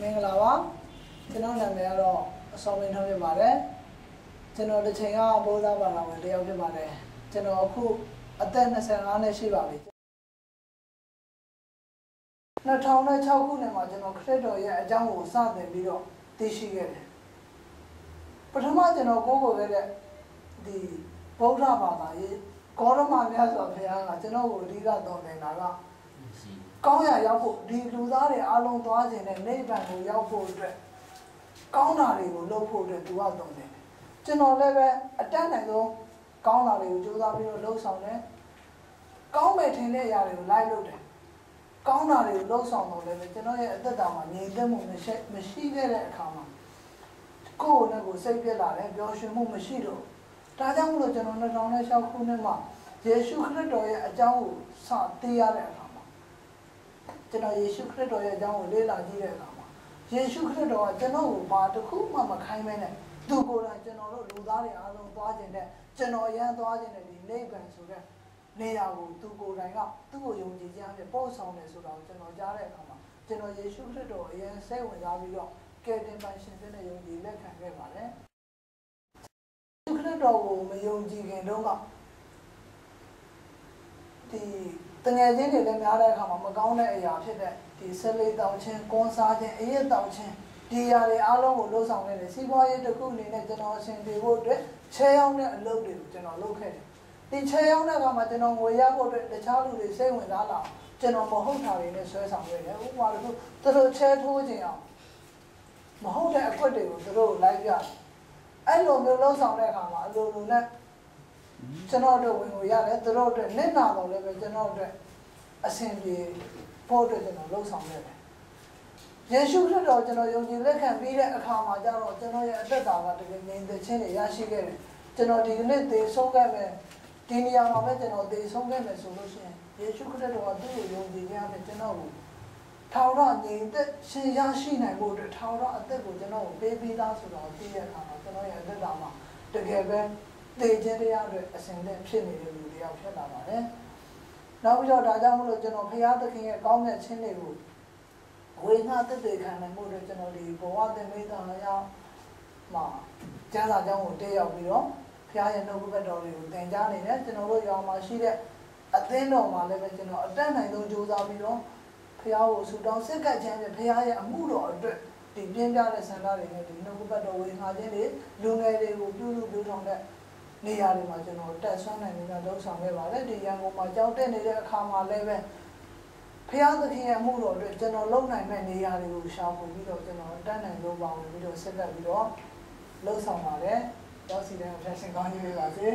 မင်္ဂလာပါကျွန်တော်နာမည်ကတော့အစောမင်းထွန်းဖြစ်ပါတယ်ကျွန်တော်တစ်ချိန်ကဘိုးသားဘာသာဝင်တယောက်ဖြစ်ပါတယ်ကျွန်တော်အခုအသက်25နှစ်ရှိပါပြီ2006ခုနှစ်မှာကျွန်တော်ခရစ်တော်ရဲ့အကြောင်းကိုစတင်ပြီးတော့သိရှိခဲ့တယ်ပထမကျွန်တော်ကိုးကွယ်ခဲ့တဲ့ဒီဗုဒ္ဓဘာသာရေးဂေါရမမြတ်စွာဘုရားကကျွန်တော်ကိုအဓိကတော်တင်တာကကောင်းရာရောက်ဖို့ဒီလူသားတွေအားလုံးသွားခြင်းနဲ့နိဗ္ဗာန်ကိုရောက်ဖို့အတွက်ကောင်းတာတွေကိုလုပ်ဖို့အတွက်သူကတုံ့တယ်ကျွန်တော်လည်းပဲအတတ်နိုင်ဆုံးကောင်းတာတွေကိုကြိုးစားပြီးတော့လှုပ်ဆောင်တယ်ကောင်းမယ်ထင်တဲ့အရာတွေကိုလိုက်လုပ်တယ်ကောင်းတာတွေကိုလှုပ်ဆောင်တော့လည်းပဲကျွန်တော်ရဲ့အသက်တာမှာငြိမ်သက်မှုမရှိခဲ့တဲ့အခါမှာကိုယ်နဲ့ကိုယ်စိတ်ပြက်လာတယ်ပျော်ရွှင်မှုမရှိတော့ဒါကြောင့်မလို့ကျွန်တော်2006ခုနှစ်မှာယေရှုခရစ်တော်ရဲ့အကြောင်းကိုစသိရတဲ့အခါကျွန်တော်ယေရှုခရစ်တော်ရဲ့အကြောင်းကိုလေ့လာကြည့်တဲ့အခါမှာယေရှုခရစ်တော်ကကျွန်တော်ကိုဘာတစ်ခုမှမခိုင်းမဲနဲ့သူကိုယ်တိုင်ကျွန်တော်တို့လူသားတွေအားလုံးသွားခြင်းနဲ့ကျွန်တော်ရမ်းသွားခြင်းနဲ့ဒီနိဗ္ဗာန်ဆိုတဲ့နေရာကိုသူကိုယ်တိုင်ကသူ့ကိုယုံကြည်ခြင်းအဖြစ်ပို့ဆောင်တယ်ဆိုတာကိုကျွန်တော်ကြားတဲ့အခါမှာကျွန်တော်ယေရှုခရစ်တော်အရင်စိတ်ဝင်စားပြီးတော့ကယ်တင်ပိုင်ရှင်တဲ့ယုံကြည်လက်ခံခဲ့ပါတယ်ယေရှုခရစ်တော်ကိုမယုံကြည်ခင်တုန်းကဒီတငယ်ချင်းတွေလည်းများတဲ့အခါမှာမကောင်းတဲ့အရာဖြစ်တဲ့ဒီဆက်လေးတောက်ချင်းကွန်စားခြင်းအရက်တောက်ချင်းဒီအရာတွေအားလုံးကိုလှုပ်ဆောင်နေတယ်စီးပွားရေးတစ်ခုအနေနဲ့ကျွန်တော်အဆင်ပြေဖို့အတွက်ချဲရောက်တဲ့အလုပ်တွေကိုကျွန်တော်လုပ်ခဲ့တယ်ဒီချဲရောက်တဲ့အခါမှာကျွန်တော်ငွေရဖို့အတွက်တခြားလူတွေစိတ်ဝင်စားလာကျွန်တော်မဟုတ်တာတွေနဲ့ဆွဲဆောင်ခဲ့တယ်ဥပမာတစ်ခုသူတို့ချဲထိုးခြင်းအောင်မဟုတ်တဲ့အခွက်တွေကိုသူတို့လိုက်ပြအဲ့လိုမျိုးလှုပ်ဆောင်တဲ့အခါမှာအလိုလိုနဲ့ကျွန်တော်တို့ဝင်ကိုရတယ်သူတို့အတွက်နစ်နာတော့လည်းပဲကျွန်တော်တို့အဆင်ပြေဖို့အတွက်ကျွန်တော်လှုပ်ဆောင်နေတယ်ယေရှုခရစ်တော်ကျွန်တော်ယုံကြည်လက်ခံပြီးတဲ့အခါမှာကျတော့ကျွန်တော်ရဲ့အသက်တာကတကယ်ငြိမ်သက်ခြင်းတွေရရှိခဲ့တယ်ကျွန်တော်ဒီကနေ့သေဆုံးခဲ့မယ်ဒီနေရာမှာပဲကျွန်တော်သေဆုံးခဲ့မယ်ဆိုလို့ရှိရင်ယေရှုခရစ်တော်ကသူ့ကိုယုံကြည်ခြင်းအပြင်ကျွန်တော်ကိုထာဝရငြိမ်သက်ရှင်ရရှိနိုင်ဖို့အတွက်ထာဝရအသက်ကိုကျွန်တော်ကိုပေးပြီးသားဆိုတော့သိတဲ့အခါမှာကျွန်တော်ရဲ့အသက်တာမှာတကယ်ပဲသေခြင်းတရားတွေအစဉ်နဲ့ဖြစ်နေတဲ့လူတွေရောက်ဖြစ်လာပါတယ်။နောက်ပြီးတော့ဒါကြောင့်မလို့ကျွန်တော်ဖရာသခင်ရဲ့ကောင်းတဲ့ခြင်းတွေကိုဝေငှသက်သေခံနိုင်မှုတွေကျွန်တော်ဒီဘဝသင်္မေတ္တာရောက်မှာကျမ်းစာကြောင်းကိုတည်ရောက်ပြီးတော့ဖရာရဲ့နှုတ်ကပတ်တော်တွေကိုသင်ကြားနေတယ်ကျွန်တော်တို့ရောင်မှာရှိတဲ့အသင်းတော်မှာလည်းပဲကျွန်တော်အတတ်နိုင်ဆုံးကြိုးစားပြီးတော့ဖရာကိုဆူတောင်းစိတ်ကပ်ခြင်းနဲ့ဖရာရဲ့အမှုတော်အတွက်ဒီပြင်းပြတဲ့ဆန္ဒတွေနဲ့ဒီနှုတ်ကပတ်တော်ဝေငှခြင်းတွေလူငယ်တွေကိုပြုထောင်တဲ့နေရာတွေမှာကျွန်တော်တက်ဆွမ်းနိုင်နေတာလှုပ်ဆောင်ခဲ့ပါတယ်ဒီရန်ကုန်မှာကြောက်တက်နေတဲ့အခါမှာလည်းပဲဖျားသခင်ရဲ့မှုတော်အတွက်ကျွန်တော်လုံနိုင်မဲ့နေရာတွေကိုရှာဖွေပြီးတော့ကျွန်တော်တက်နိုင်လို့ပါဝင်ပြီးတော့ဆက်လက်ပြီးတော့လှုပ်ဆောင်ပါတယ်ရောက်စီတဲ့ဖက်ရှင်ကောင်းကြီးလေးပါစေ